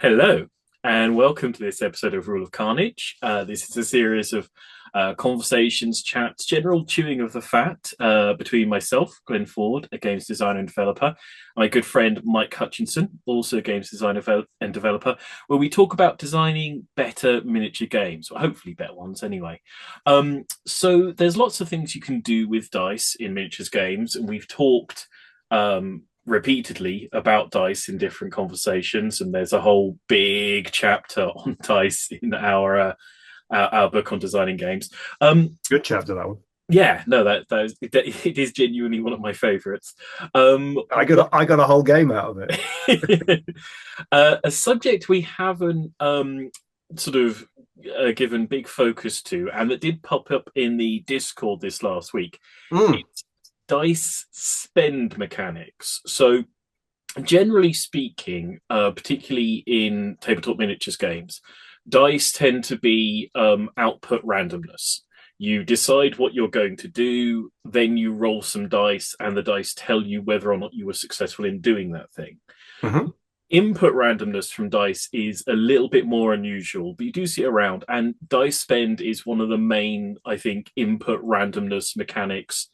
Hello, and welcome to this episode of Rule of Carnage. This is a series of conversations, chats, general chewing of the fat between myself, Glenn Ford, a games designer and developer, and my good friend Mike Hutchinson, also a games designer and developer, where we talk about designing better miniature games, or hopefully better ones anyway. So there's lots of things you can do with dice in miniatures games, and we've talked repeatedly about dice in different conversations, and there's a whole big chapter on dice in our book on designing games. Good chapter, that one. Yeah, no, that it is genuinely one of my favorites. I got a whole game out of it. A subject we haven't sort of given big focus to, and that did pop up in the Discord this last week. Mm. It's dice spend mechanics. So generally speaking, particularly in tabletop miniatures games, dice tend to be output randomness. You decide what you're going to do, then you roll some dice, and the dice tell you whether or not you were successful in doing that thing. Mm-hmm. Input randomness from dice is a little bit more unusual, but you do see it around. And dice spend is one of the main, I think, input randomness mechanics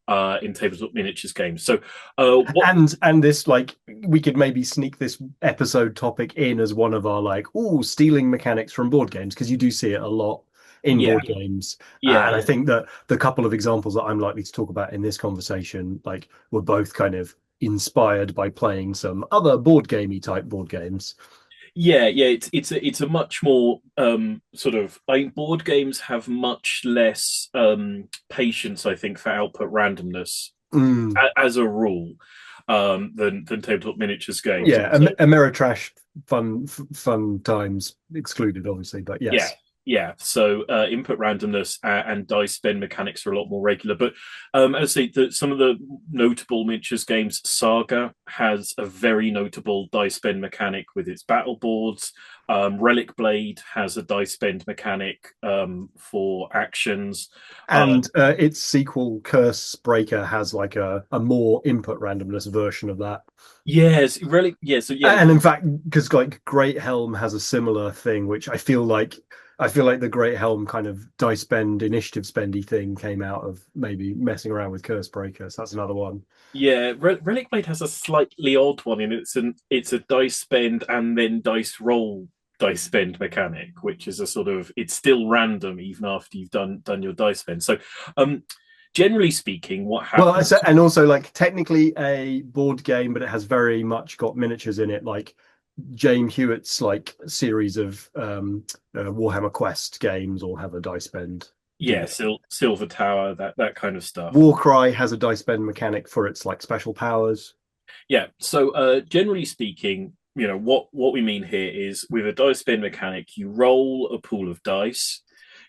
in tabletop miniatures games. So, and this, like, we could maybe sneak this episode topic in as one of our, like, stealing mechanics from board games, because you do see it a lot in yeah, board games. And yeah, I think that the couple of examples that I'm likely to talk about in this conversation, like, were both kind of inspired by playing some other board gamey type board games. yeah. It's a much more sort of. I think board games have much less patience, I think, for output randomness Mm. as a rule than tabletop miniatures games. Yeah, Also, Ameritrash fun times excluded, obviously, but yeah, yes. yeah. So input randomness and dice spend mechanics are a lot more regular. But as I say, some of the notable miniatures games, Saga has a very notable dice spend mechanic with its battle boards. Relic Blade has a dice spend mechanic for actions. And its sequel, Curse Breaker, has like a more input randomness version of that. Yes, Relic. Yeah, so yeah, And in fact, because like Great Helm has a similar thing, which I feel like the Great Helm kind of dice spend initiative spendy thing came out of maybe messing around with Curse Breaker. So that's another one. yeah. Relic Blade has a slightly odd one, and it's a dice spend and then dice roll dice spend mechanic, which is a sort of it's still random even after you've done your dice spend. So, generally speaking, what Well, happens? and also like technically a board game, but it has very much got miniatures in it, like James Hewitt's like series of Warhammer Quest games all have a dice spend Yeah, gimmick. Silver Tower, that kind of stuff. Warcry has a dice spend mechanic for its like special powers. Yeah. So, generally speaking, what we mean here is with a dice spend mechanic, you roll a pool of dice.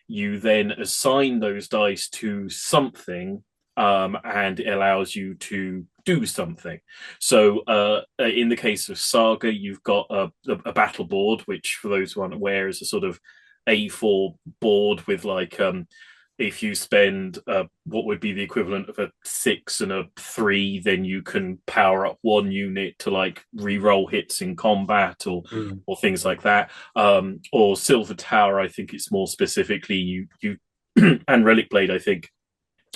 You then assign those dice to something, and it allows you to do something. So, in the case of Saga, you've got a battle board, which, for those who aren't aware, is a sort of A4 board with like if you spend what would be the equivalent of a 6 and a 3, then you can power up one unit to like re-roll hits in combat Mm. or things like that. Or Silver Tower, I think it's more specifically you and Relic Blade, I think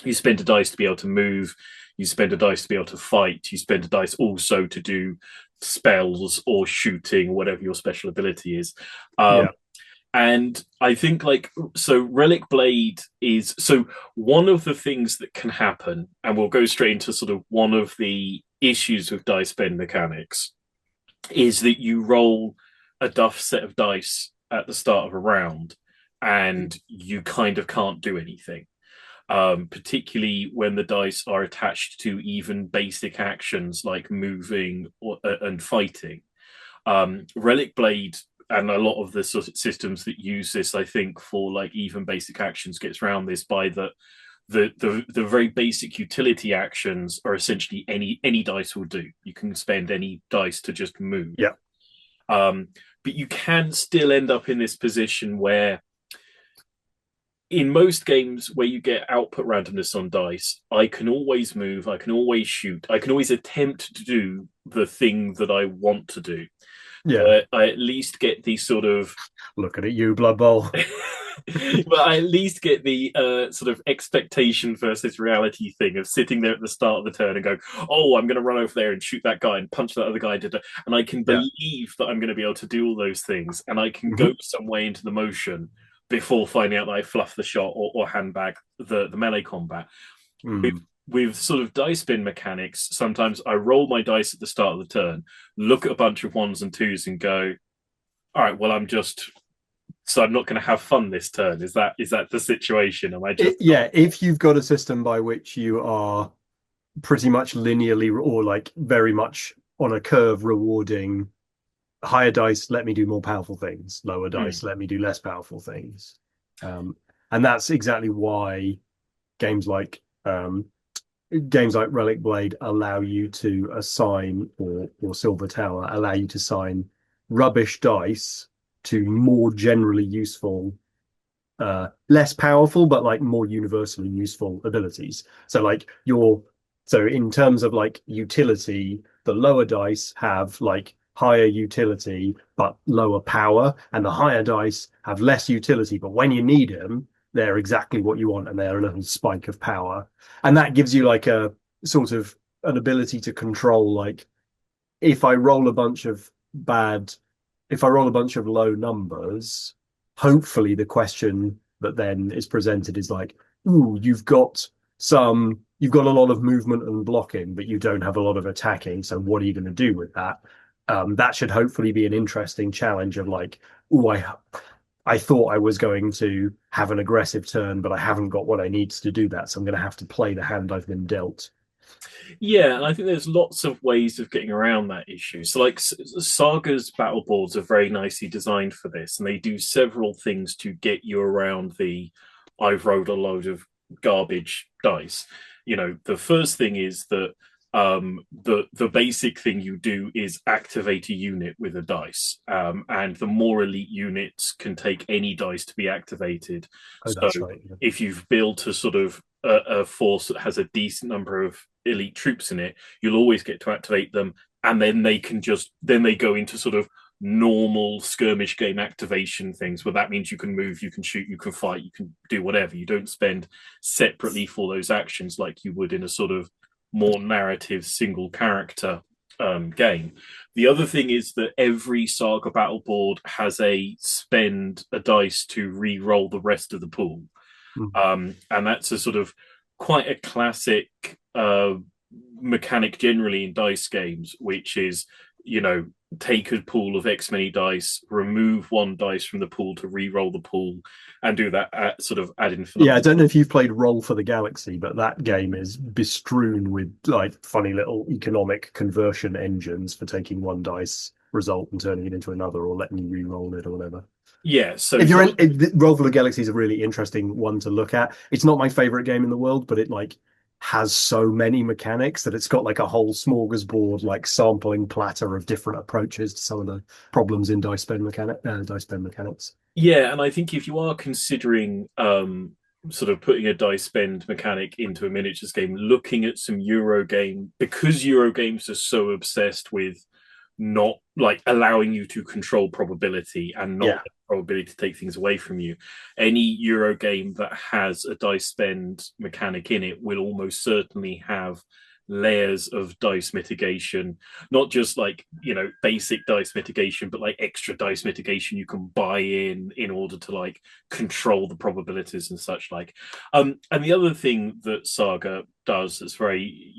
you spend a dice to be able to move, you spend a dice to be able to fight, you spend a dice also to do spells or shooting, whatever your special ability is. Um, Yeah. and I think like so Relic Blade is so one of the things that can happen, and we'll go straight into sort of one of the issues with dice spend mechanics, is that you roll a duff set of dice at the start of a round and you kind of can't do anything. Particularly when the dice are attached to even basic actions like moving and fighting. Relic Blade and a lot of the sort of systems that use this, I think, for like even basic actions gets around this by the very basic utility actions are essentially any dice will do. You can spend any dice to just move. Yeah. Um, but you can still end up in this position where in most games where you get output randomness on dice, I can always move, I can always shoot, I can always attempt to do the thing that I want to do. Yeah. but I at least get the sort of Looking at you, Blood Bowl. but I at least get the sort of expectation versus reality thing of sitting there at the start of the turn and go, "Oh, I'm going to run over there and shoot that guy and punch that other guy," and I can Yeah. believe that I'm going to be able to do all those things, and I can go Mhm. some way into the motion before finding out that I fluff the shot or handbag the melee combat. With Mm. with sort of dice spin mechanics, sometimes I roll my dice at the start of the turn, look at a bunch of ones and twos, and go, "All right, well, I'm not going to have fun this turn." Is that the situation? Am I just not? Yeah, if you've got a system by which you are pretty much linearly or like very much on a curve rewarding higher dice, let me do more powerful things, lower Mm, dice, let me do less powerful things. Um, and that's exactly why games like games like Relic Blade allow you to assign, or Silver Tower allow you to assign rubbish dice to more generally useful, less powerful but like more universally useful abilities. So like your so in terms of like utility, the lower dice have like higher utility but lower power, and the higher dice have less utility, but when you need them, they're exactly what you want and they're a little spike of power. And that gives you like a sort of an ability to control, like, if I roll a bunch of bad, if I roll a bunch of low numbers, hopefully the question that then is presented is like, ooh, you've got a lot of movement and blocking, but you don't have a lot of attacking. So what are you going to do with that? That should hopefully be an interesting challenge of like, ooh, I thought I was going to have an aggressive turn, but I haven't got what I need to do that. So I'm going to have to play the hand I've been dealt. yeah, and I think there's lots of ways of getting around that issue. So, like Saga's battle boards are very nicely designed for this, and they do several things to get you around the "I've rolled a load of garbage dice." The first thing is that the basic thing you do is activate a unit with a dice, and the more elite units can take any dice to be activated. Oh, So that's right. if you've built a sort of a force that has a decent number of elite troops in it, you'll always get to activate them, and then they go into sort of normal skirmish game activation things where that means you can move, you can shoot, you can fight, you can do whatever. You don't spend separately for those actions like you would in a sort of more narrative single character game. The other thing is that every Saga battle board has a spend a dice to re-roll the rest of the pool, Mm. and that's a sort of quite a classic mechanic generally in dice games, which is, you know, take a pool of X many dice, remove one dice from the pool to re-roll the pool, and do that at sort of ad Yeah, I infinitum. don't know if you've played Roll for the Galaxy, but that game is bestrewn with like funny little economic conversion engines for taking one dice result and turning it into another, or letting you re-roll it or whatever. Yeah, so If you're sort in, Roll for the Galaxy is a really interesting one to look at. It's not my favorite game in the world, but it like has so many mechanics that it's got like a whole smorgasbord, like sampling platter of different approaches to some of the problems in dice spend mechanics. yeah, and I think if you are considering sort of putting a dice spend mechanic into a miniatures game, looking at some Euro game, because Euro games are so obsessed with not like allowing you to control probability and not Yeah. probability to take things away from you. Any Euro game that has a dice spend mechanic in it will almost certainly have layers of dice mitigation, not just like, basic dice mitigation, but like extra dice mitigation you can buy in order to like control the probabilities and such like. And the other thing that Saga does that's very,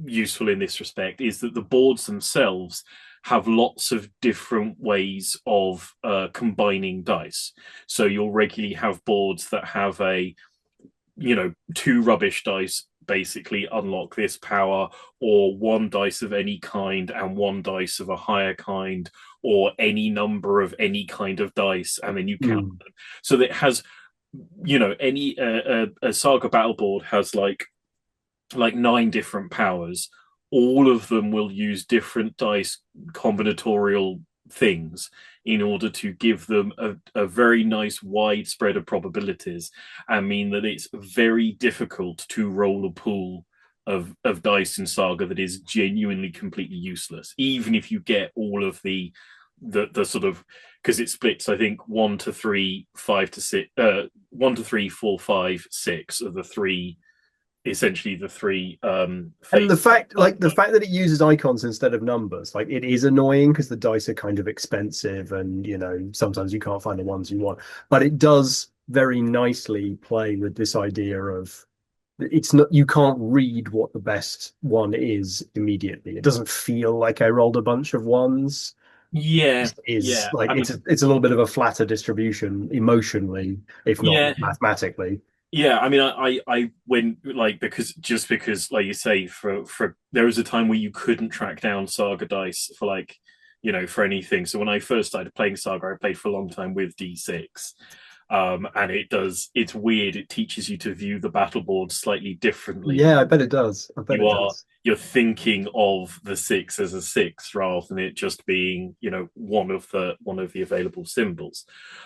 useful in this respect is that the boards themselves have lots of different ways of combining dice. So you'll regularly have boards that have two rubbish dice basically unlock this power, or one dice of any kind and one dice of a higher kind, or any number of any kind of dice, and then you count Mm. them. So that has, any a Saga battle board has like nine different powers. All of them will use different dice combinatorial things in order to give them a very nice wide spread of probabilities, and mean that it's very difficult to roll a pool of dice in Saga that is genuinely completely useless, even if you get all of the sort of, because it splits, I think, 1 to 3, 5 to 6, 1 to 3, 4, 5, 6 are the three, essentially the three And the phases. fact, like the fact that it uses icons instead of numbers, like it is annoying because the dice are kind of expensive, and sometimes you can't find the ones you want. But it does very nicely play with this idea of it's not, you can't read what the best one is immediately. It doesn't feel like I rolled a bunch of ones. Yeah, It is yeah. like I mean, it's a little bit of a flatter distribution emotionally, if not yeah, mathematically. yeah. I mean, I went like, because like you say, for there was a time where you couldn't track down Saga dice for like, for anything. So when I first started playing Saga, I played for a long time with D6. And it's weird. It teaches you to view the battle board slightly differently. Yeah, I bet it does. I bet you it are does. you're thinking of the six as a six rather than it just being one of the available symbols.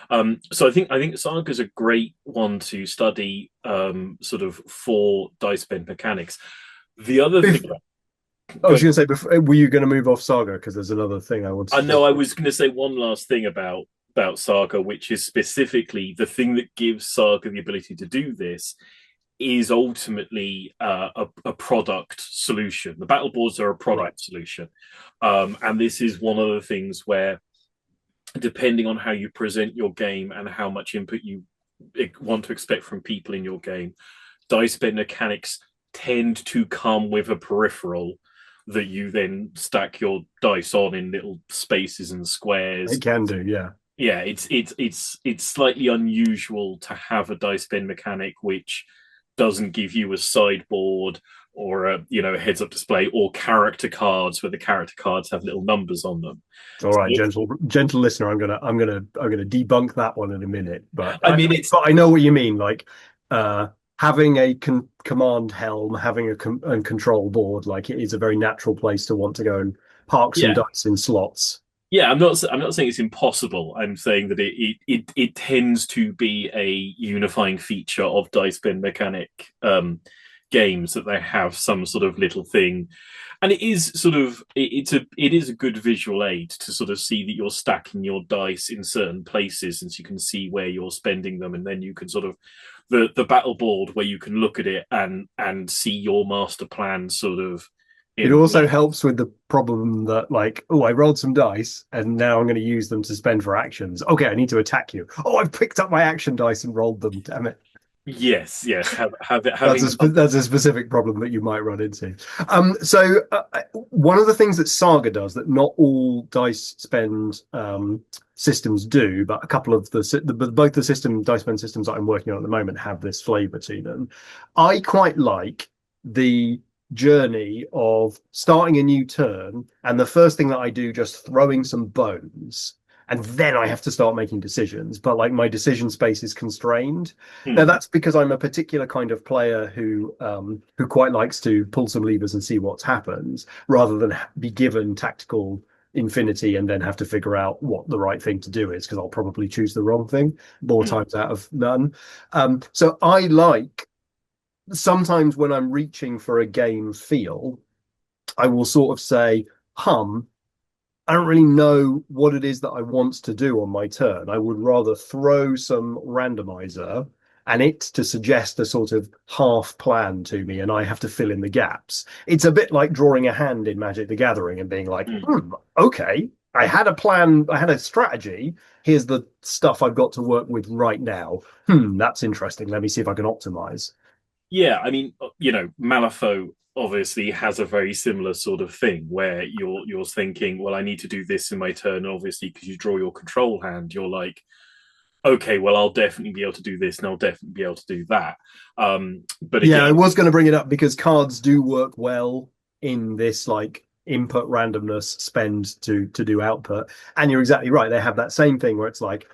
So I think Saga is a great one to study, sort of for dice bend mechanics. The other thing, I was going, going to say, were you going to move off Saga? Because there's another thing I wanted I to talk know I about. was going to say one last thing about Saga, which is specifically the thing that gives Saga the ability to do this is ultimately a product solution. The battle boards are a Right. product solution. And this is one of the things where, depending on how you present your game and how much input you want to expect from people in your game, dice bed mechanics tend to come with a peripheral that you then stack your dice on in little spaces and squares. It can do, yeah. Yeah, it's slightly unusual to have a dice bend mechanic which doesn't give you a sideboard or a heads up display or character cards where the character cards have little numbers on them. All So right, gentle listener. I'm gonna debunk that one in a minute, but I I mean, it's but I know what you mean. Like uh, having a command helm, having a control board, like it is a very natural place to want to go and park some yeah, dice in slots. yeah. I'm not saying it's impossible. I'm saying that it tends to be a unifying feature of dice bend mechanic games that they have some sort of little thing, and it is sort of it is a good visual aid to sort of see that you're stacking your dice in certain places, and so you can see where you're spending them, and then you can sort of the battle board where you can look at it and see your master plan sort of It in also helps with the problem that, like, oh, I rolled some dice and now I'm going to use them to spend for actions. Okay, I need to attack you. Oh, I've picked up my action dice and rolled them. Damn it. yes, having done. That's a specific problem that you might run into. One of the things that Saga does that not all dice spend systems do, but a couple of both the system dice spend systems that I'm working on at the moment have this flavor to them. I quite like the journey of starting a new turn, and the first thing that I do just throwing some bones, and then I have to start making decisions. But like my decision space is constrained. Now Hmm. that's because I'm a particular kind of player who quite likes to pull some levers and see what happens, rather than be given tactical infinity and then have to figure out what the right thing to do is, because I'll probably choose the wrong thing more Hmm. times out of none. So I like sometimes when I'm reaching for a game feel, I will sort of say, I don't really know what it is that I want to do on my turn. I would rather throw some randomizer and it to suggest a sort of half plan to me, and I have to fill in the gaps. It's a bit like drawing a hand in Magic the Gathering and being like, Hmm. okay, I had a plan, I had a strategy. Here's the stuff I've got to work with right now. That's interesting. Let me see if I can optimize. Yeah, I mean, Malifaux obviously has a very similar sort of thing where you're thinking, well, I need to do this in my turn. Obviously, because you draw your control hand, you're like, okay, well, I'll definitely be able to do this, and I'll definitely be able to do that. But Yeah, I again, was going to bring it up because cards do work well in this like input randomness spend to do output. And you're exactly right. They have that same thing where it's like,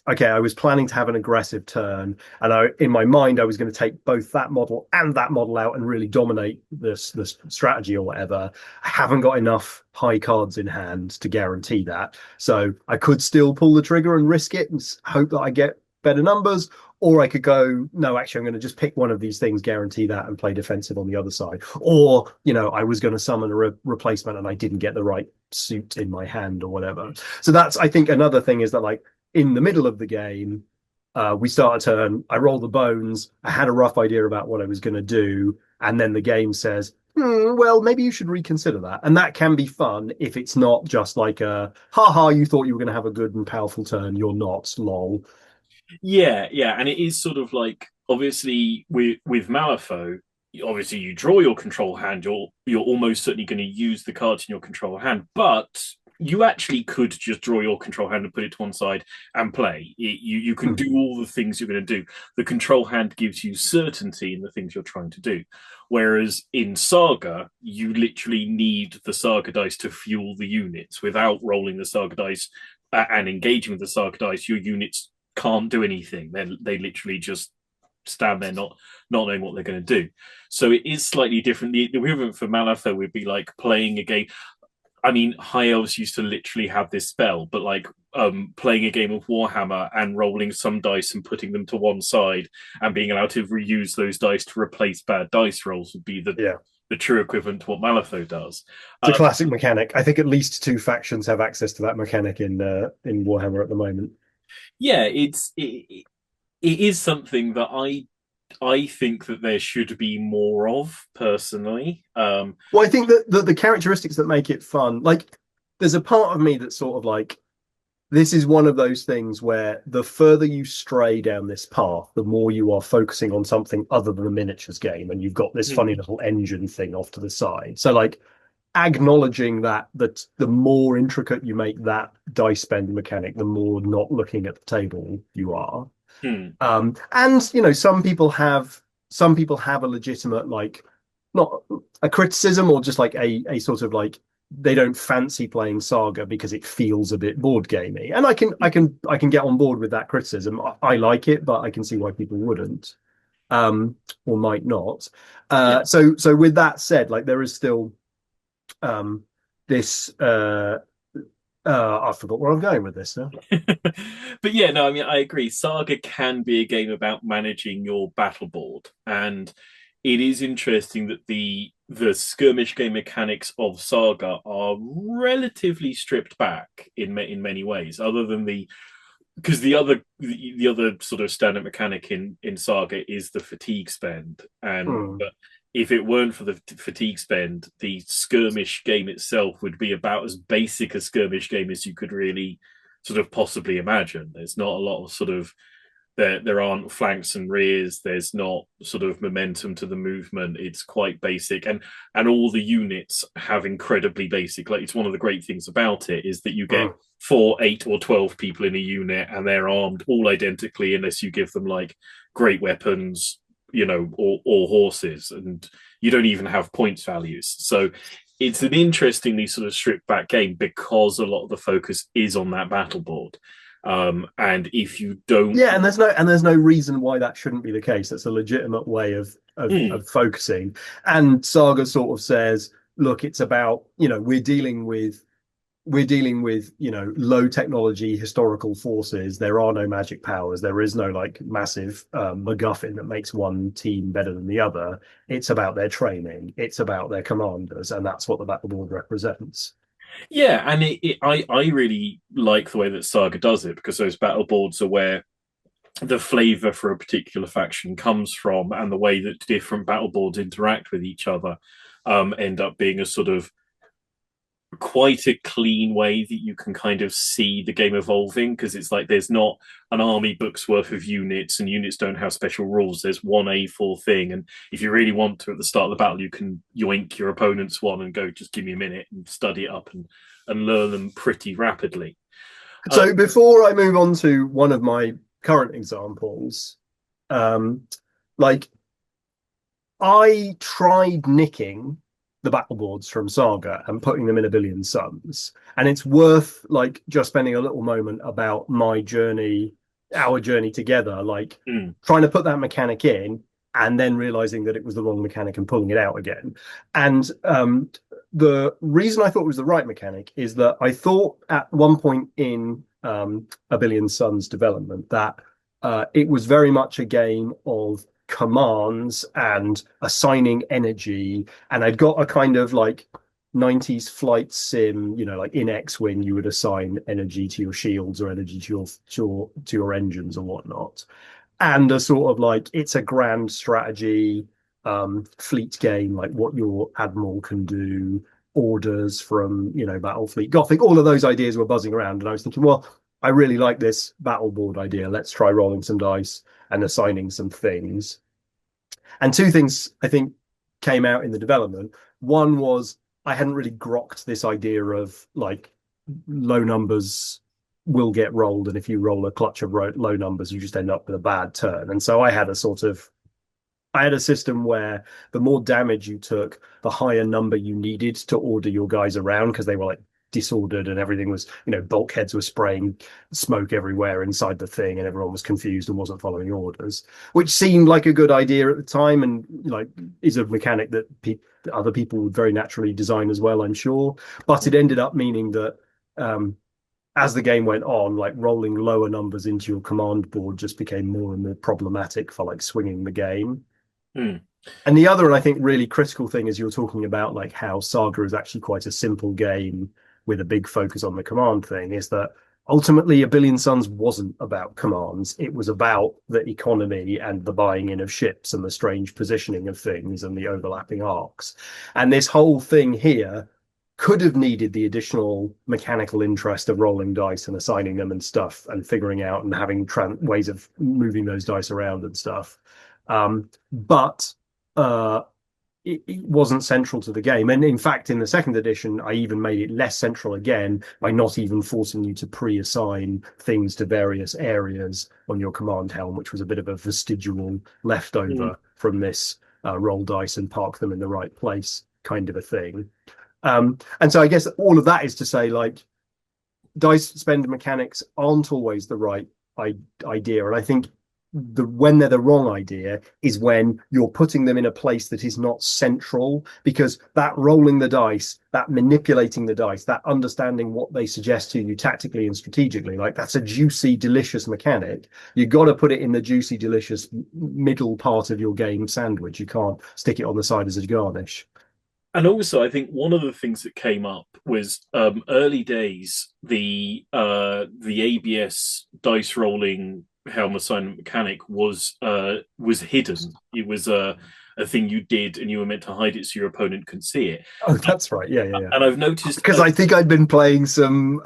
okay, I was planning to have an aggressive turn, and in my mind I was going to take both that model and that model out and really dominate this strategy or whatever. I haven't got enough high cards in hand to guarantee that, so I could still pull the trigger and risk it and hope that I get better numbers, Or I could go, no, actually, I'm going to just pick one of these things, guarantee that, and play defensive on the other side. Or, I was going to summon a replacement and I didn't get the right suit in my hand or whatever. So that's, I think, another thing is that, like, in the middle of the game, we start a turn, I roll the bones, I had a rough idea about what I was going to do, and then the game says, well, maybe you should reconsider that. And that can be fun if it's not just like a, haha, you thought you were going to have a good and powerful turn, you're not, lol. Yeah, yeah, and it is sort of like obviously with Malifaux, obviously you draw your control hand, you're almost certainly going to use the cards in your control hand, but you actually could just draw your control hand and put it to one side and play. You can Hmm. do all the things you're going to do. The control hand gives you certainty in the things you're trying to do. Whereas in Saga, you literally need the Saga dice to fuel the units. Without rolling the Saga dice and engaging with the Saga dice, your units can't do anything. They literally just stand there not knowing what they're going to do. So it is slightly different. The equivalent for Malifaux would be like playing a game. I mean, High Elves used to literally have this spell, but like playing a game of Warhammer and rolling some dice and putting them to one side and being allowed to reuse those dice to replace bad dice rolls would be Yeah. the true equivalent to what Malifaux does. It's a Um, classic mechanic. I think at least two factions have access to that mechanic in Warhammer at the moment. yeah, it is something that I think that there should be more of personally. Well, I think that the characteristics that make it fun, like, there's a part of me that's sort of like, this is one of those things where the further you stray down this path, the more you are focusing on something other than a miniatures game, and you've got this funny little engine thing off to the side. So, like, acknowledging that the more intricate you make that dice spend mechanic, the more not looking at the table you are. hmm, And some people have a legitimate, like, not a criticism, or just like a sort of like, they don't fancy playing Saga because it feels a bit board gamey. And I can get on board with that criticism. I like it, but I can see why people wouldn't, or might not. yeah. So with that said, like, there is still um this I forgot where I'm going with this now. But yeah, no, I mean, I agree. Saga can be a game about managing your battle board, and it is interesting that the skirmish game mechanics of Saga are relatively stripped back in many ways, other than the because the other sort of standard mechanic in Saga is the fatigue spend, and Hmm. but if it weren't for the fatigue spend, the skirmish game itself would be about as basic a skirmish game as you could really sort of possibly imagine. There's not a lot of sort of there aren't flanks and rears. There's not sort of momentum to the movement. It's quite basic, and all the units have incredibly basic. Like, it's one of the great things about it is that you get Hmm. 4, 8, or 12 people in a unit, and they're armed all identically, unless you give them like great weapons, or horses, and you don't even have points values. So it's an interestingly sort of stripped back game because a lot of the focus is on that battle board. And if you don't, Yeah, and there's no reason why that shouldn't be the case. That's a legitimate way mm, of focusing. And Saga sort of says, look, it's about, we're dealing with low technology historical forces. There are no magic powers. There is no, like, massive MacGuffin that makes one team better than the other. It's about their training. It's about their commanders, and that's what the battle board represents. yeah, and I really like the way that Saga does it because those battle boards are where the flavor for a particular faction comes from, and the way that different battle boards interact with each other end up being a sort of quite a clean way that you can kind of see the game evolving, because it's like there's not an army book's worth of units, and units don't have special rules. There's one A4 thing, and if you really want to at the start of the battle, you can yoink your opponent's one and go, just give me a minute and study it up and learn them pretty rapidly. So Um, before I move on to one of my current examples, um, like, I tried nicking the battle boards from Saga and putting them in A Billion Suns, and it's worth, like, just spending a little moment about my journey, our journey together, like, mm, trying to put that mechanic in and then realizing that it was the wrong mechanic and pulling it out again. And the reason I thought it was the right mechanic is that I thought at one point in A Billion Suns development that It was very much a game of commands and assigning energy. And I'd got a kind of like 90s flight sim, like in X-Wing, you would assign energy to your shields or energy to your engines or whatnot. And a sort of like it's a grand strategy fleet game, like what your admiral can do, orders from Battlefleet Gothic, all of those ideas were buzzing around. And I was thinking, well, I really like this battle board idea. Let's try rolling some dice and assigning some things. And two things I think came out in the development. One was I hadn't really grokked this idea of like low numbers will get rolled, and if you roll a clutch of low numbers, you just end up with a bad turn. And so I had a system where the more damage you took, the higher number you needed to order your guys around because they were like disordered and everything was, bulkheads were spraying smoke everywhere inside the thing and everyone was confused and wasn't following orders, which seemed like a good idea at the time and like is a mechanic that other people would very naturally design as well, I'm sure. But it ended up meaning that as the game went on, like rolling lower numbers into your command board just became more and more problematic for like swinging the game. Mm. And the other, and I think, really critical thing is you're talking about like how Saga is actually quite a simple game with a big focus on the command thing, is that ultimately A Billion Suns wasn't about commands. It was about the economy and the buying in of ships and the strange positioning of things and the overlapping arcs. And this whole thing here could have needed the additional mechanical interest of rolling dice and assigning them and stuff and figuring out and having ways of moving those dice around and stuff. But it wasn't central to the game. And in fact, in the second edition, I even made it less central again by not even forcing you to pre-assign things to various areas on your command helm, which was a bit of a vestigial leftover from this roll dice and park them in the right place kind of a thing. And so I guess all of that is to say, like, dice spend mechanics aren't always the right idea. And I think when they're the wrong idea is when you're putting them in a place that is not central, because that rolling the dice, that manipulating the dice, that understanding what they suggest to you tactically and strategically, like that's a juicy, delicious mechanic. You got to put it in the juicy, delicious middle part of your game sandwich. You can't stick it on the side as a garnish. And also, I think one of the things that came up was early days the ABS dice rolling helm assignment mechanic was hidden. It was a thing you did, and you were meant to hide it so your opponent couldn't see it. Oh, that's right. Yeah, yeah, yeah. And I've noticed Because I think I'd been playing some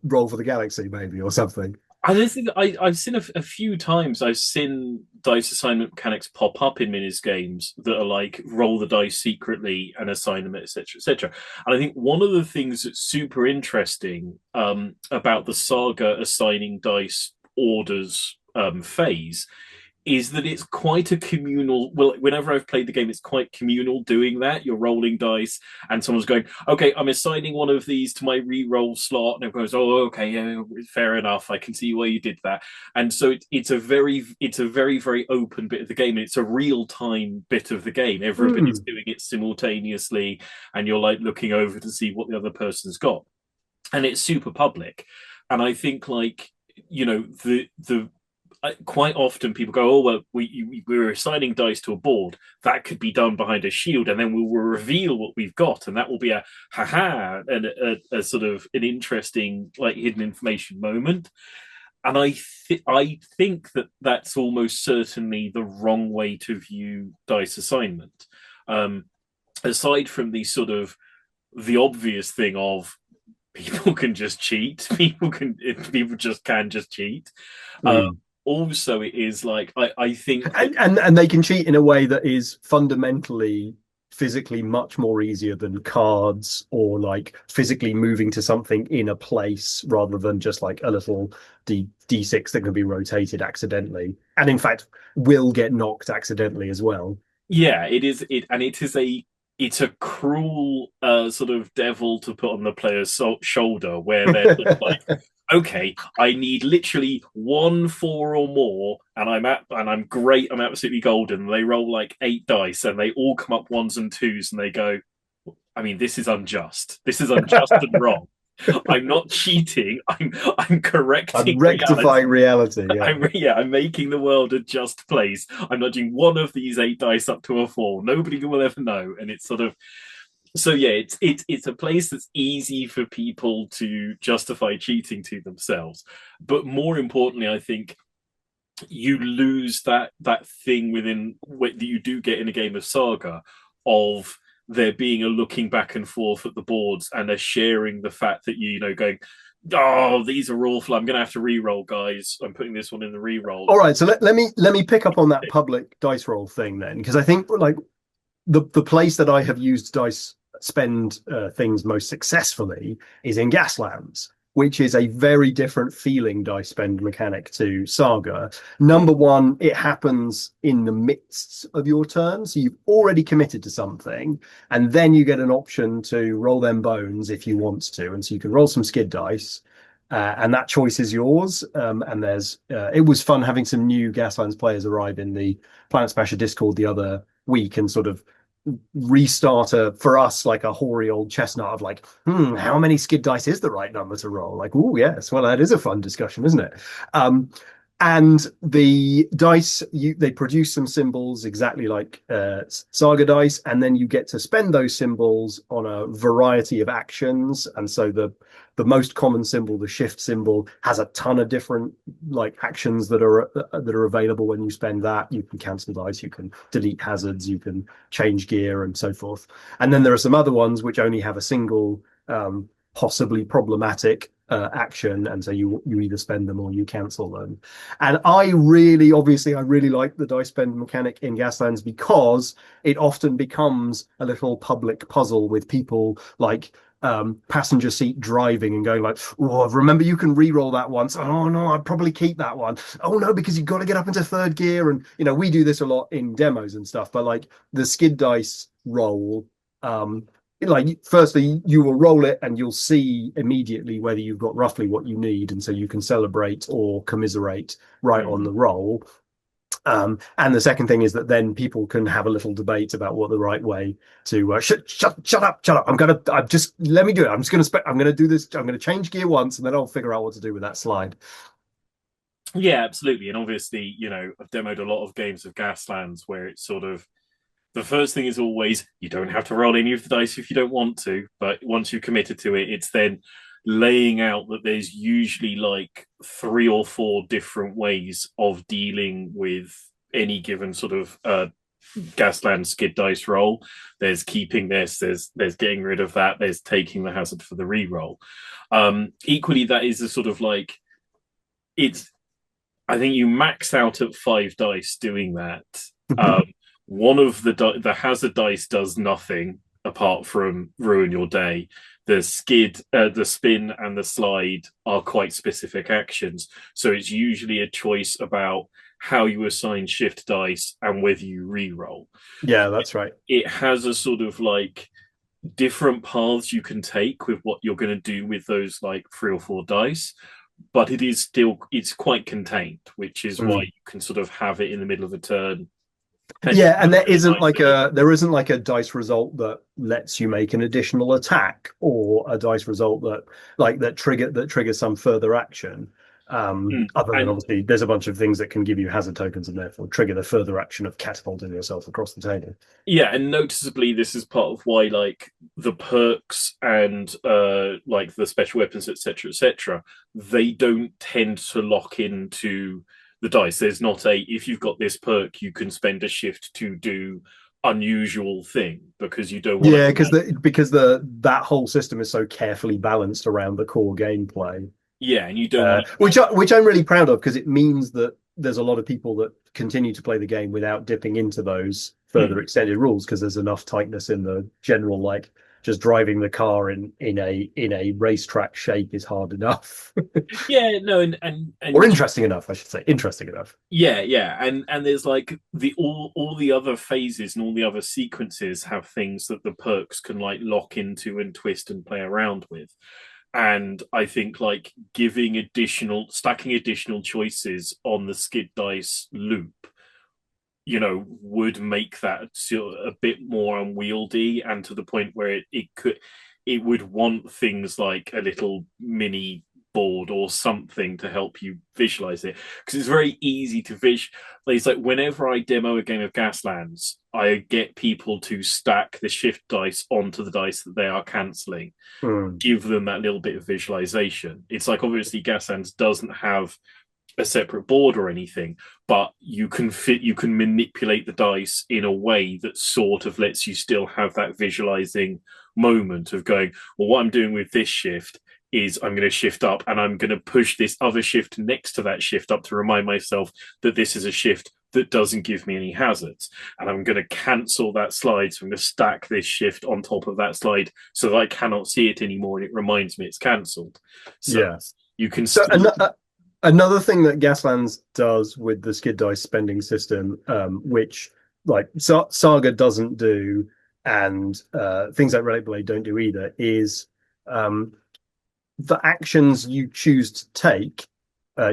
Roll for the Galaxy, maybe, or something. I don't think I've seen a few times. I've seen dice assignment mechanics pop up in minis games that are like roll the dice secretly and assign them, etc., etc. And I think one of the things that's super interesting about the Saga assigning dice orders phase is that it's quite a communal. Well, whenever I've played the game, it's quite communal doing that. You're rolling dice, and someone's going, "Okay, I'm assigning one of these to my re-roll slot," and everyone goes, "Oh, okay, yeah, fair enough. I can see why you did that." And so it's a very, very open bit of the game. And it's a real time bit of the game. Everybody's doing it simultaneously, and you're like looking over to see what the other person's got, and it's super public. And I think like the quite often people go, "Oh well, we're assigning dice to a board that could be done behind a shield, and then we will reveal what we've got, and that will be a haha and a sort of an interesting like hidden information moment." And I think that that's almost certainly the wrong way to view dice assignment. Aside from the sort of the obvious thing of people can just cheat, people just can just cheat. Also, it is like I think, and they can cheat in a way that is fundamentally physically much more easier than cards or like physically moving to something in a place rather than just like a little d6 that can be rotated accidentally, and in fact will get knocked accidentally as well. yeah, it's a cruel sort of devil to put on the player's shoulder where they're like, okay, I need literally 1 4 or more, and I'm great, I'm absolutely golden. And they roll like 8 dice, and they all come up ones and twos, and they go, I mean, this is unjust. This is unjust and wrong. I'm not cheating. I'm I'm correcting reality. rectifying reality. Yeah. I'm making the world a just place. I'm nudging one of these 8 dice up to a 4. Nobody will ever know, and it's sort of so yeah. It's a place that's easy for people to justify cheating to themselves, but more importantly, I think you lose that thing within that you do get in a game of Saga of there being a looking back and forth at the boards and a sharing the fact that you know going, oh, these are awful. I'm going to have to re-roll, guys. I'm putting this one in the re-roll. All right, so let me pick up on that public dice roll thing then, because I think like the place that I have used dice spend things most successfully is in Gaslands, which is a very different feeling dice spend mechanic to Saga. Number one, it happens in the midst of your turn, so you've already committed to something, and then you get an option to roll them bones if you want to, and so you can roll some skid dice. And that choice is yours. And there's it was fun having some new Gaslands players arrive in the Planet Smasher Discord the other week and sort of restart for us like a hoary old chestnut of like, how many skid dice is the right number to roll? Like, oh yes, well that is a fun discussion, isn't it? And the dice they produce some symbols exactly like Saga dice, and then you get to spend those symbols on a variety of actions. And so the most common symbol, the shift symbol, has a ton of different like actions that are available when you spend that. You can cancel dice, you can delete hazards, you can change gear, and so forth. And then there are some other ones which only have a single, possibly problematic action, and so you either spend them or you cancel them. And I really like the dice spend mechanic in Gaslands because it often becomes a little public puzzle with people like passenger seat driving and going like, oh, remember you can re-roll that once. Oh no, I'd probably keep that one. Oh no, because you've got to get up into third gear. And we do this a lot in demos and stuff, but like the skid dice roll, like firstly you will roll it and you'll see immediately whether you've got roughly what you need, and so you can celebrate or commiserate right on the roll. And the second thing is that then people can have a little debate about what the right way to shut up. I'm just let me do it. I'm gonna do this. I'm gonna change gear once, and then I'll figure out what to do with that slide. Yeah, absolutely. And obviously, I've demoed a lot of games of Gaslands where it's sort of the first thing is always you don't have to roll any of the dice if you don't want to, but once you've committed to it, it's then laying out that there's usually like 3 or 4 different ways of dealing with any given sort of Gasland skid dice roll. There's keeping this, there's getting rid of that, there's taking the hazard for the re-roll. Equally, that is a sort of like it's I think you max out at 5 dice doing that. Um, one of the hazard dice does nothing apart from ruin your day. The skid, the spin, and the slide are quite specific actions. So it's usually a choice about how you assign shift dice and whether you re-roll. Yeah, that's right. It has a sort of like different paths you can take with what you're going to do with those like 3 or 4 dice, but it's quite contained, which is why you can sort of have it in the middle of a turn. Yeah, and there isn't like a dice result that lets you make an additional attack, or a dice result that triggers some further action. Other than And obviously, there's a bunch of things that can give you hazard tokens and therefore trigger the further action of catapulting yourself across the table. yeah, and noticeably, this is part of why like the perks and like the special weapons, etc., they don't tend to lock into the dice. There's not a if you've got this perk, you can spend a shift to do unusual thing because you don't want Yeah, to. because that whole system is so carefully balanced around the core gameplay. Yeah, and you don't want to. Which I'm really proud of, because it means that there's a lot of people that continue to play the game without dipping into those further extended rules, because there's enough tightness in the general, like just driving the car in a racetrack shape is hard enough. Yeah, no, and Or interesting enough, I should say. Interesting enough. yeah, and there's like the all the other phases and all the other sequences have things that the perks can like lock into and twist and play around with. And I think like stacking additional choices on the skid dice loop, would make that a bit more unwieldy, and to the point where it could it would want things like a little mini board or something to help you visualize it, because it's very easy to it's like whenever I demo a game of Gaslands, I get people to stack the shift dice onto the dice that they are cancelling, Mm. give them that little bit of visualization. It's like obviously Gaslands doesn't have a separate board or anything, but you can manipulate the dice in a way that sort of lets you still have that visualizing moment of going, well, what I'm doing with this shift is I'm going to shift up and I'm going to push this other shift next to that shift up to remind myself that this is a shift that doesn't give me any hazards. And I'm going to cancel that slide. So I'm going to stack this shift on top of that slide so that I cannot see it anymore. And it reminds me it's cancelled. So Yeah. you can So still. another thing that Gaslands does with the skid dice spending system, which like Saga doesn't do, and things like Relic Blade don't do either, is um, the actions you choose to take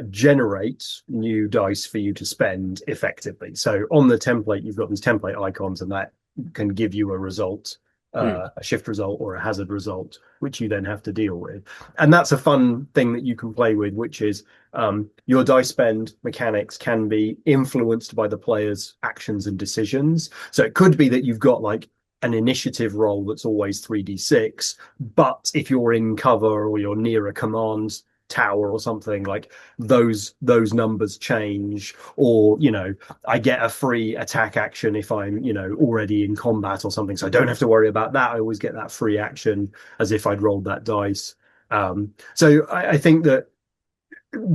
generate new dice for you to spend effectively. So on the template, you've got these template icons, and that can give you a result, a shift result or a hazard result, which you then have to deal with. And that's a fun thing that you can play with, which is your dice spend mechanics can be influenced by the player's actions and decisions. So it could be that you've got like an initiative roll that's always 3d6, but if you're in cover or you're near a command tower or something, like those numbers change, or I get a free attack action if I'm already in combat or something, so I don't have to worry about that. I always get that free action as if I'd rolled that dice. So I think that,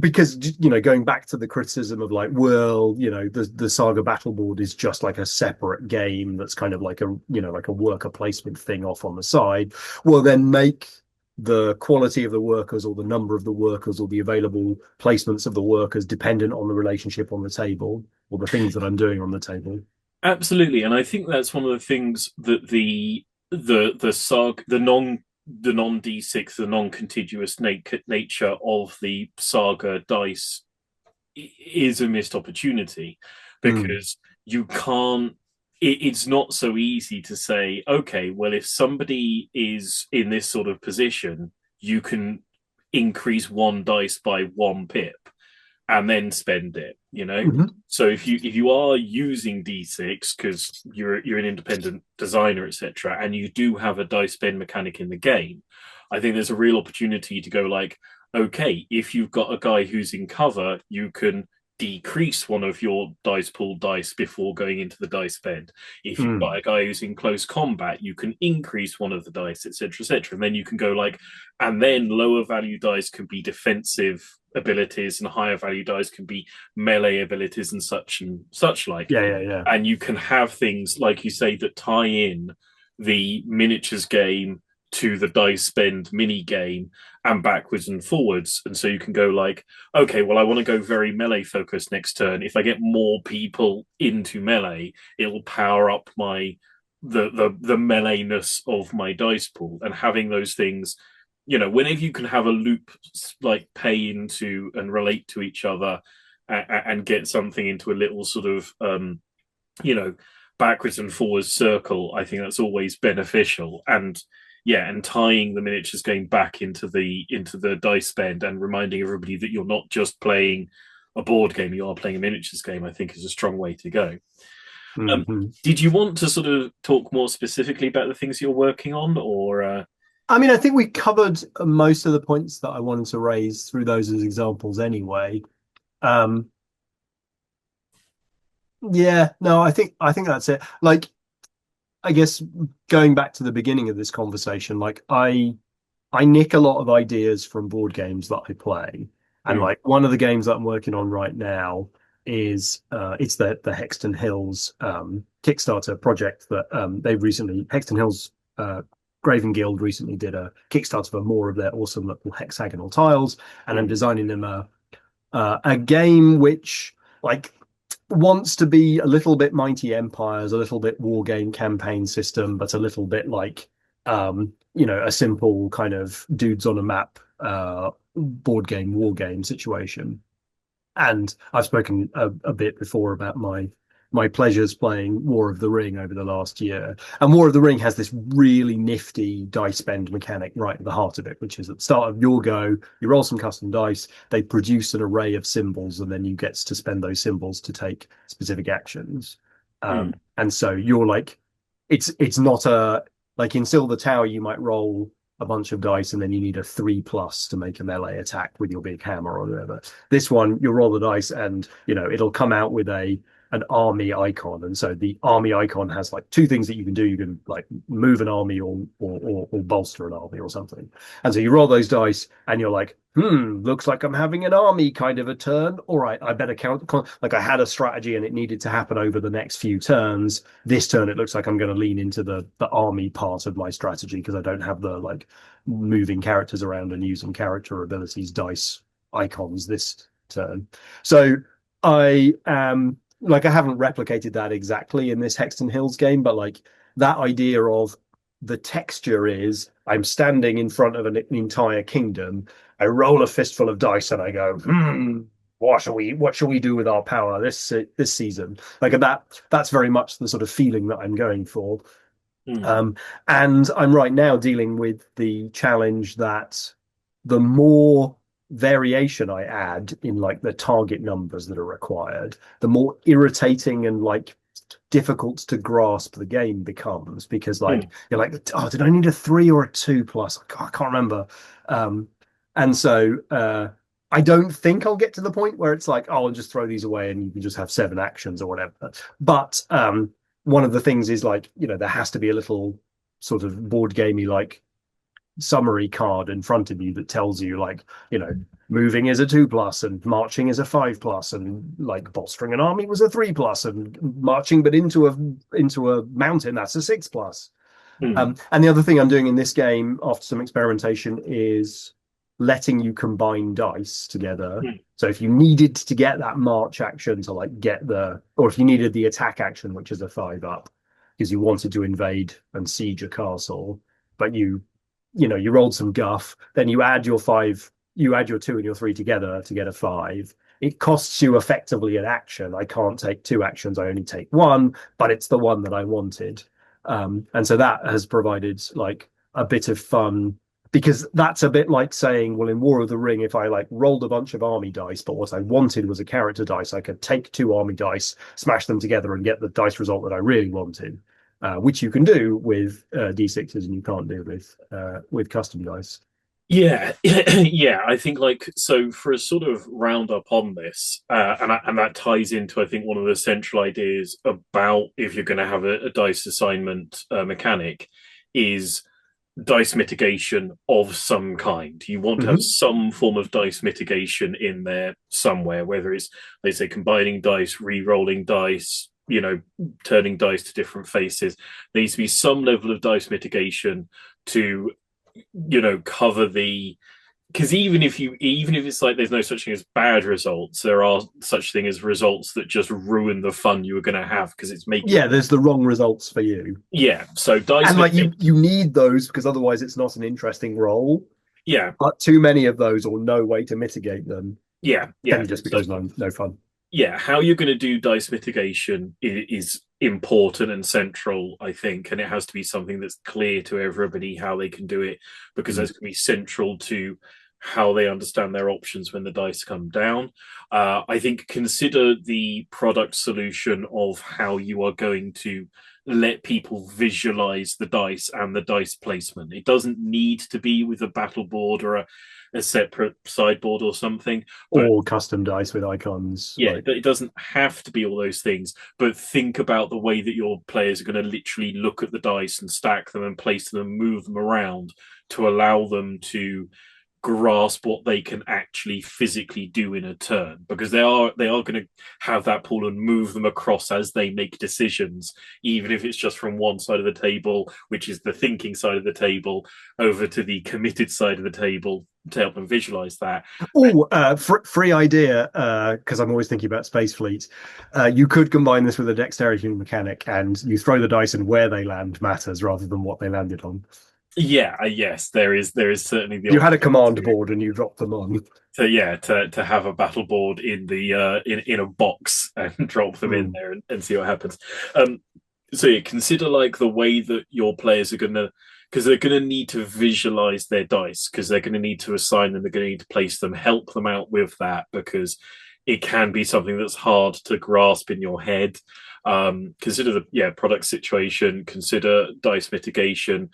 because going back to the criticism of like, well, the Saga battle board is just like a separate game that's kind of like a like a worker placement thing off on the side. Well, then make the quality of the workers or the number of the workers or the available placements of the workers dependent on the relationship on the table or the things that I'm doing on the table. Absolutely, and I think that's one of the things that the saga, the non D6, the non contiguous nature of the saga dice is a missed opportunity, Mm. because you can't. It's not so easy to say, okay, well, if somebody is in this sort of position, you can increase one dice by 1 pip and then spend it, Mm-hmm. so if you are using d6 because you're an independent designer, etc., and you do have a dice spend mechanic in the game, I think there's a real opportunity to go like, okay, if you've got a guy who's in cover, you can decrease one of your dice pool dice before going into the dice spend. If you've got Mm. a guy who's in close combat, you can increase one of the dice, etc., etc., and then you can go like, and then lower value dice can be defensive abilities and higher value dice can be melee abilities and such like. Yeah, yeah, yeah. And you can have things like you say that tie in the miniatures game to the dice spend mini game and backwards and forwards. And so you can go like, okay, well, I want to go very melee focused next turn. If I get more people into melee, it'll power up my the meleeness of my dice pool. And having those things, whenever you can have a loop like pay into and relate to each other, and get something into a little sort of you know backwards and forwards circle, I think that's always beneficial. And yeah, and tying the miniatures game back into the dice spend and reminding everybody that you're not just playing a board game, you are playing a miniatures game, I think is a strong way to go. Mm-hmm. Did you want to sort of talk more specifically about the things you're working on, or I mean, I think we covered most of the points that I wanted to raise through those as examples anyway. Um, yeah, no, I think that's it. Like, I guess going back to the beginning of this conversation, like I nick a lot of ideas from board games that I play. And mm, like one of the games that I'm working on right now is it's the Hexton Hills Kickstarter project that they've recently Hexton Hills Graven Guild recently did a Kickstarter for more of their awesome little hexagonal tiles, and I'm mm, designing them a game which like wants to be a little bit Mighty Empires, a little bit war game campaign system, but a little bit like a simple kind of dudes on a map board game war game situation. And I've spoken a bit before about my my pleasures playing War of the Ring over the last year. And War of the Ring has this really nifty dice spend mechanic right at the heart of it, which is at the start of your go, you roll some custom dice, they produce an array of symbols, and then you get to spend those symbols to take specific actions. Mm, And so you're like, it's not a like in Silver Tower, you might roll a bunch of dice and then you need a 3+ to make a melee attack with your big hammer or whatever. This one, you roll the dice and it'll come out with a an army icon. And so the army icon has like two things that you can do. You can like move an army or bolster an army or something. And so you roll those dice and you're like, looks like I'm having an army kind of a turn. All right, I better count. Like I had a strategy and it needed to happen over the next few turns. This turn, it looks like I'm going to lean into the army part of my strategy because I don't have the like moving characters around and using character abilities dice icons this turn. So I am like I haven't replicated that exactly in this Hexton Hills game, but like that idea of the texture is I'm standing in front of an entire kingdom. I roll a fistful of dice and I go, what shall we do with our power this season? Like that's very much the sort of feeling that I'm going for. mm, Um, and I'm right now dealing with the challenge that the more variation I add in like the target numbers that are required, the more irritating and like difficult to grasp the game becomes because like mm. you're like, oh, did I need a 3 or a 2+? I can't remember. Um, and so I don't think I'll get to the point where it's like, oh, I'll just throw these away and you can just have 7 actions or whatever. But one of the things is like, there has to be a little sort of board gamey like summary card in front of you that tells you like, moving is a 2+ and marching is a 5+, and like bolstering an army was a 3+, and marching but into a mountain, that's a 6+. Mm, And the other thing I'm doing in this game after some experimentation is letting you combine dice together. mm, So if you needed to get that march action to like or if you needed the attack action, which is a 5+ because you wanted to invade and siege a castle, but you rolled some guff, then you add your 5, you add your 2 and your 3 together to get a 5. It costs you effectively an action. I can't take 2 actions, I only take 1, but it's the one that I wanted. And so that has provided like a bit of fun because that's a bit like saying, well, in War of the Ring, if I like rolled a bunch of army dice, but what I wanted was a character dice, I could take 2 army dice, smash them together, and get the dice result that I really wanted, which you can do with D6s and you can't do with custom dice. Yeah, yeah. I think like so for a sort of roundup on this, and that ties into I think one of the central ideas about if you're going to have a dice assignment mechanic is dice mitigation of some kind. You want to have Mm-hmm. some form of dice mitigation in there somewhere, whether it's, they say, combining dice, re-rolling dice, turning dice to different faces. There needs to be some level of dice mitigation to, cover the, because even if it's like there's no such thing as bad results, there are such thing as results that just ruin the fun you were going to have because it's making, Yeah, there's the wrong results for you. yeah. So dice And like mitigation, you need those because otherwise it's not an interesting roll. yeah, But too many of those or no way to mitigate them, yeah, then yeah. it just So becomes no fun. yeah, how you're going to do dice mitigation is important and central, I think, and it has to be something that's clear to everybody how they can do it because Mm. that's going to be central to how they understand their options when the dice come down. I think consider the product solution of how you are going to let people visualize the dice and the dice placement. It doesn't need to be with a battle board or a separate sideboard or something, but Or custom dice with icons. yeah, Like, it doesn't have to be all those things, but think about the way that your players are going to literally look at the dice and stack them and place them and move them around to allow them to grasp what they can actually physically do in a turn, because they are going to have that pool and move them across as they make decisions, even if it's just from one side of the table, which is the thinking side of the table, over to the committed side of the table to help them visualize that. free idea, because I'm always thinking about Space Fleet. You could combine this with a dexterity mechanic and you throw the dice and where they land matters rather than what they landed on. Yeah, yes, there is certainly the You had a option command to board and you dropped them on. to have a battle board in the in a box and drop them in Hmm. there and see what happens. Um, so yeah, consider like the way that your players are gonna, because they're gonna need to visualize their dice, because they're gonna need to assign them, they're gonna need to place them, help them out with that, because it can be something that's hard to grasp in your head. Consider the product situation, consider dice mitigation,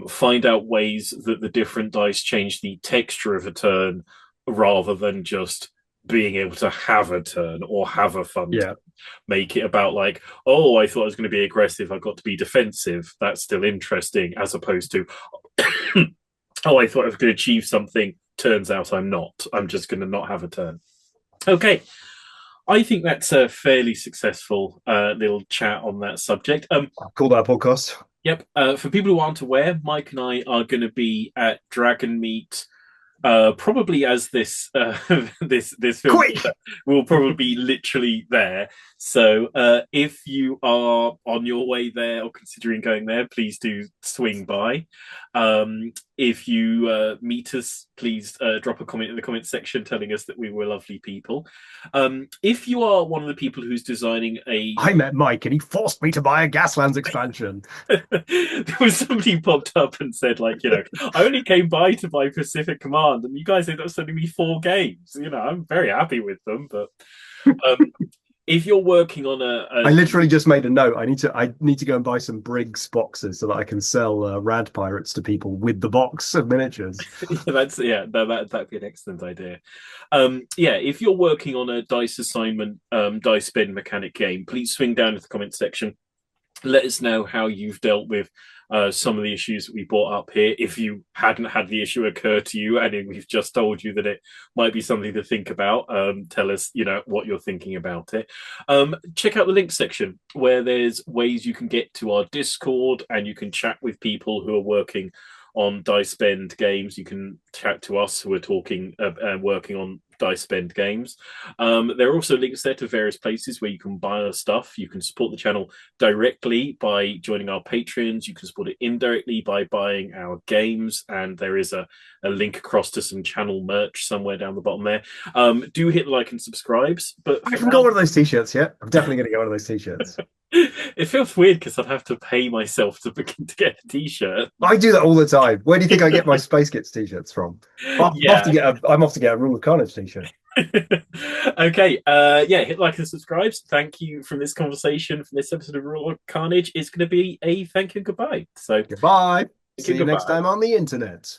find out ways that the different dice change the texture of a turn rather than just being able to have a turn or have a fun Yeah. turn. Make it about like, oh, I thought I was going to be aggressive, I got to be defensive. That's still interesting, as opposed to, oh, I thought I was going to achieve something. Turns out I'm not. I'm just going to not have a turn. Okay, I think that's a fairly successful little chat on that subject. I'll call that a podcast. Yep. For people who aren't aware, Mike and I are going to be at Dragon Meet probably as this this film Quick! will probably be literally there. So if you are on your way there or considering going there, please do swing by. If you meet us, please drop a comment in the comment section telling us that we were lovely people. If you are one of the people who's designing a I met Mike and he forced me to buy a Gaslands expansion. there was somebody popped up and said, like, I only came by to buy Pacific Command, and you guys ended up sending me 4 games. I'm very happy with them, but um, if you're working on I literally just made a note. I need to go and buy some Briggs boxes so that I can sell Rad Pirates to people with the box of miniatures. that'd be an excellent idea. If you're working on a dice assignment, dice spend mechanic game, please swing down to the comment section. Let us know how you've dealt with some of the issues that we brought up here. If you hadn't had the issue occur to you and we've just told you that it might be something to think about, tell us, what you're thinking about it. Check out the link section where there's ways you can get to our Discord and you can chat with people who are working on dice spend games. You can chat to us who are talking working on dice spend games. There are also links there to various places where you can buy our stuff. You can support the channel directly by joining our Patreons. You can support it indirectly by buying our games, and there is a link across to some channel merch somewhere down the bottom there. Do hit like and subscribes. But I haven't got one of those t-shirts yet. I'm definitely going to get one of those t-shirts. It feels weird because I'd have to pay myself to begin to get a t-shirt. I do that all the time. Where do you think I get my Space Kids t-shirts from? Yeah. I'm off to get a Rule of Carnage t-shirt. Okay. Hit like and subscribe. Thank you from this conversation, from this episode of Raw Carnage. It's going to be a thank you and goodbye. So Goodbye. thank See you, you next goodbye. time on the internet.